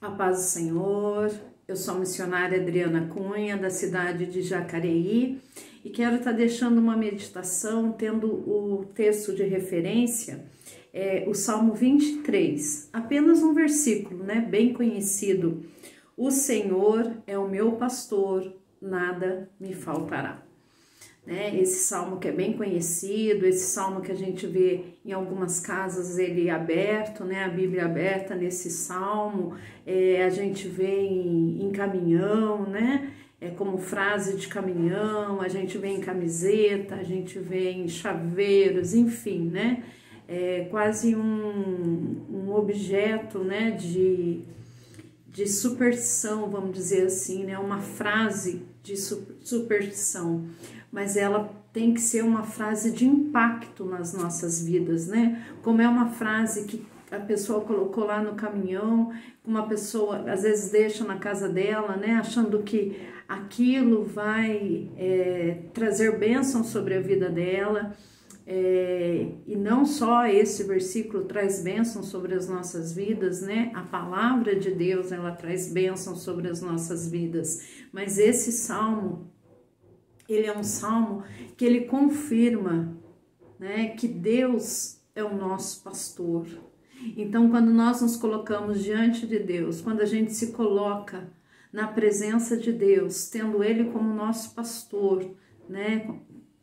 A paz do Senhor, eu sou a missionária Adriana Cunha, da cidade de Jacareí, e quero estar deixando uma meditação, tendo o texto de referência, o Salmo 23, apenas um versículo, bem conhecido. O Senhor é o meu pastor, nada me faltará. Esse salmo que é bem conhecido, esse salmo que a gente vê em algumas casas ele aberto, a Bíblia aberta nesse salmo, a gente vê em caminhão, como frase de caminhão, a gente vê em camiseta, a gente vê em chaveiros, enfim, é quase um objeto, de superstição, vamos dizer assim, uma frase de superstição, mas ela tem que ser uma frase de impacto nas nossas vidas, como é uma frase que a pessoa colocou lá no caminhão, uma pessoa às vezes deixa na casa dela, achando que aquilo vai trazer bênção sobre a vida dela. E não só esse versículo traz bênção sobre as nossas vidas, a palavra de Deus ela traz bênção sobre as nossas vidas, mas esse salmo, ele é um salmo que ele confirma, que Deus é o nosso pastor. Então, quando nós nos colocamos diante de Deus, quando a gente se coloca na presença de Deus, tendo Ele como nosso pastor,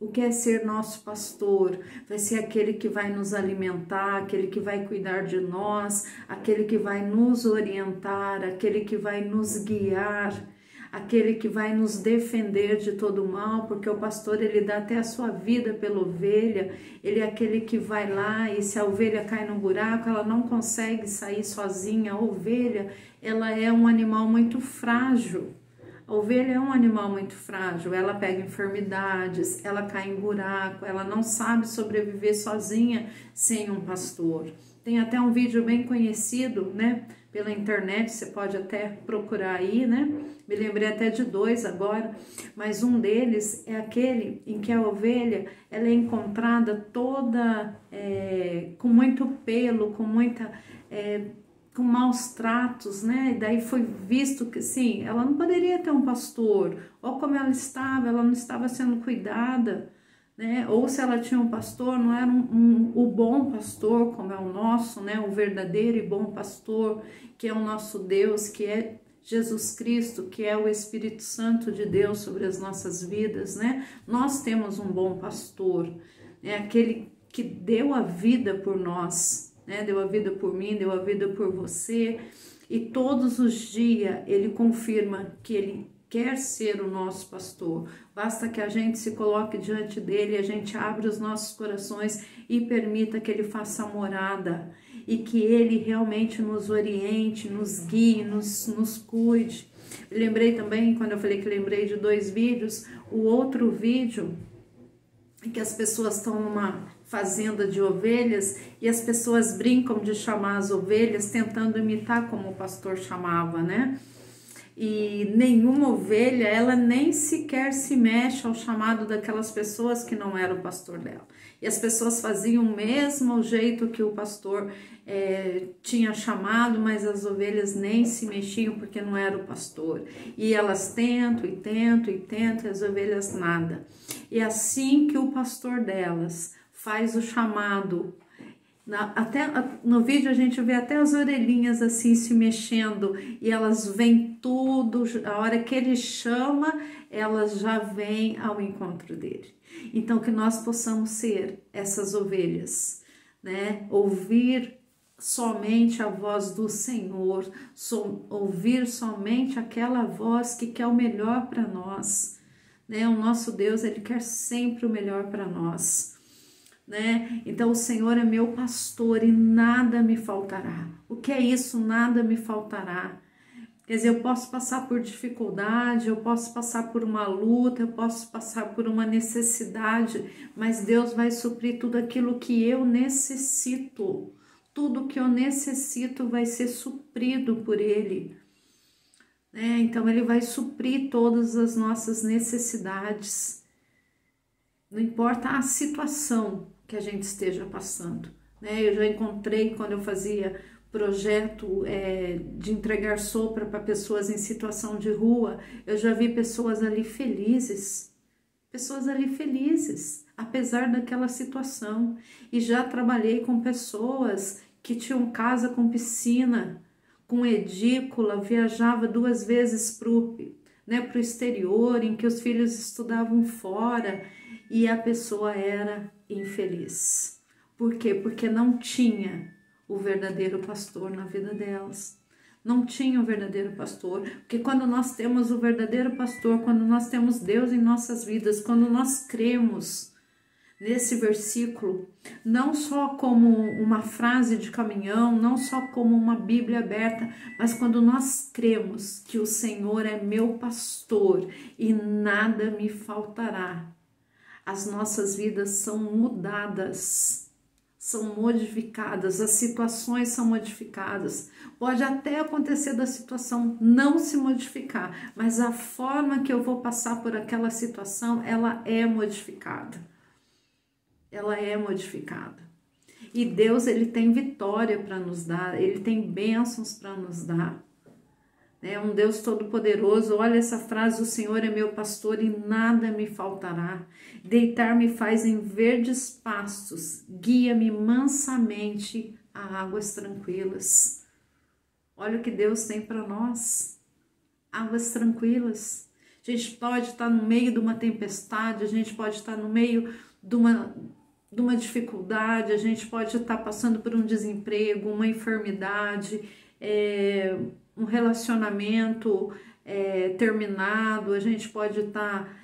o que é ser nosso pastor? Vai ser aquele que vai nos alimentar, aquele que vai cuidar de nós, aquele que vai nos orientar, aquele que vai nos guiar, aquele que vai nos defender de todo mal, porque o pastor ele dá até a sua vida pela ovelha, ele é aquele que vai lá e se a ovelha cai no buraco, ela não consegue sair sozinha. A ovelha, ela é um animal muito frágil. A ovelha é um animal muito frágil, ela pega enfermidades, ela cai em buraco, ela não sabe sobreviver sozinha sem um pastor. Tem até um vídeo bem conhecido, pela internet, você pode até procurar aí, Me lembrei até de dois agora, mas um deles é aquele em que a ovelha, ela é encontrada toda com muito pelo, com maus tratos, e daí foi visto que sim, ela não poderia ter um pastor, ou como ela não estava sendo cuidada, ou se ela tinha um pastor, não era o bom pastor, como é o nosso, o verdadeiro e bom pastor, que é o nosso Deus, que é Jesus Cristo, que é o Espírito Santo de Deus sobre as nossas vidas, Nós temos um bom pastor, aquele que deu a vida por nós, deu a vida por mim, deu a vida por você, e todos os dias ele confirma que ele quer ser o nosso pastor. Basta que a gente se coloque diante dele, a gente abre os nossos corações e permita que ele faça morada, e que ele realmente nos oriente, nos guie, nos cuide. Lembrei também, quando eu falei que lembrei de dois vídeos, o outro vídeo é que as pessoas estão numa fazenda de ovelhas e as pessoas brincam de chamar as ovelhas tentando imitar como o pastor chamava, E nenhuma ovelha, ela nem sequer se mexe ao chamado daquelas pessoas que não eram o pastor dela. E as pessoas faziam o mesmo jeito que o pastor tinha chamado, mas as ovelhas nem se mexiam porque não era o pastor. E elas tentam e tentam e tentam, e as ovelhas nada. E assim que o pastor delas faz o chamado, até no vídeo a gente vê até as orelhinhas assim se mexendo, e elas vêm tudo, a hora que ele chama, elas já vêm ao encontro dele. Então que nós possamos ser essas ovelhas, ouvir somente a voz do Senhor, ouvir somente aquela voz que quer o melhor para nós, O nosso Deus, ele quer sempre o melhor para nós. Então o Senhor é meu pastor e nada me faltará. O que é isso? Nada me faltará. Quer dizer, eu posso passar por dificuldade, eu posso passar por uma luta, eu posso passar por uma necessidade, mas Deus vai suprir tudo aquilo que eu necessito. Tudo que eu necessito vai ser suprido por Ele. Então Ele vai suprir todas as nossas necessidades. Não importa a situação que a gente esteja passando, Eu já encontrei, quando eu fazia projeto de entregar sopa para pessoas em situação de rua, eu já vi pessoas ali felizes, apesar daquela situação. E já trabalhei com pessoas que tinham casa com piscina, com edícula, viajava 2 vezes para o exterior, em que os filhos estudavam fora, e a pessoa era infeliz. Por quê? Porque não tinha o verdadeiro pastor na vida delas. Não tinha o verdadeiro pastor. Porque quando nós temos o verdadeiro pastor, quando nós temos Deus em nossas vidas, quando nós cremos nesse versículo, não só como uma frase de caminhão, não só como uma Bíblia aberta, mas quando nós cremos que o Senhor é meu pastor e nada me faltará, as nossas vidas são mudadas, são modificadas, as situações são modificadas. Pode até acontecer da situação não se modificar, mas a forma que eu vou passar por aquela situação, ela é modificada. Ela é modificada. E Deus, ele tem vitória para nos dar, ele tem bênçãos para nos dar. É um Deus todo-poderoso. Olha essa frase: o Senhor é meu pastor e nada me faltará. Deitar-me faz em verdes pastos, guia-me mansamente a águas tranquilas. Olha o que Deus tem para nós, águas tranquilas. A gente pode estar no meio de uma tempestade, a gente pode estar no meio de uma dificuldade, a gente pode estar passando por um desemprego, uma enfermidade, um relacionamento terminado, a gente pode estar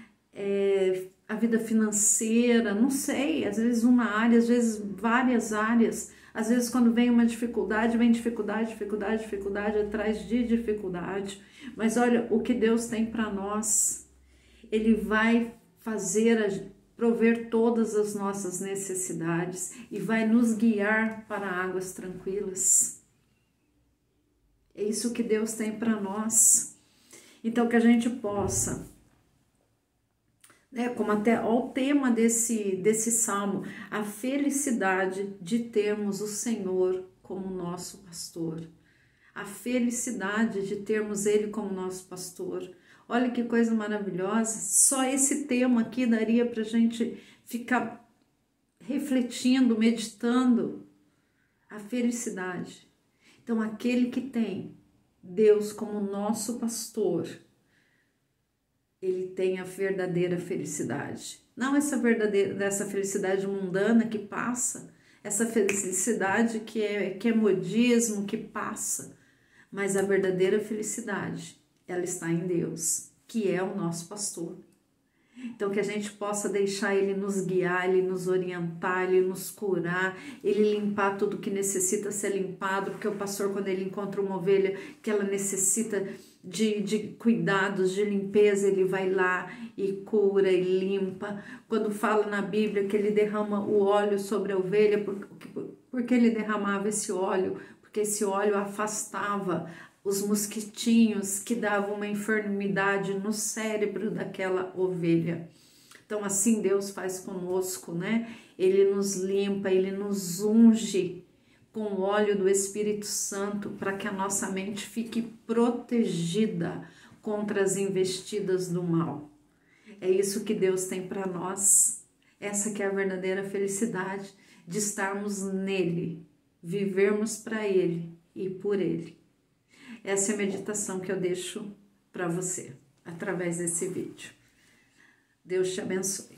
a vida financeira, não sei, às vezes uma área, às vezes várias áreas. Às vezes quando vem uma dificuldade, vem dificuldade atrás de dificuldade. Mas olha, o que Deus tem para nós, ele vai prover todas as nossas necessidades e vai nos guiar para águas tranquilas. É isso que Deus tem para nós. Então que a gente possa, como até o tema desse salmo, a felicidade de termos o Senhor como nosso pastor. A felicidade de termos Ele como nosso pastor. Olha que coisa maravilhosa. Só esse tema aqui daria para a gente ficar refletindo, meditando. A felicidade. Então, aquele que tem Deus como nosso pastor, ele tem a verdadeira felicidade. Não dessa felicidade mundana que passa, essa felicidade que é modismo, que passa, mas a verdadeira felicidade, ela está em Deus, que é o nosso pastor. Então que a gente possa deixar Ele nos guiar, Ele nos orientar, Ele nos curar, Ele limpar tudo que necessita ser limpado, porque o pastor, quando ele encontra uma ovelha que ela necessita de cuidados, de limpeza, ele vai lá e cura e limpa. Quando fala na Bíblia que ele derrama o óleo sobre a ovelha, porque ele derramava esse óleo? Porque esse óleo afastava os mosquitinhos que davam uma enfermidade no cérebro daquela ovelha. Então assim Deus faz conosco, né? Ele nos limpa, Ele nos unge com o óleo do Espírito Santo para que a nossa mente fique protegida contra as investidas do mal. É isso que Deus tem para nós. Essa que é a verdadeira felicidade, de estarmos nele, vivermos para Ele e por Ele. Essa é a meditação que eu deixo para você, através desse vídeo. Deus te abençoe.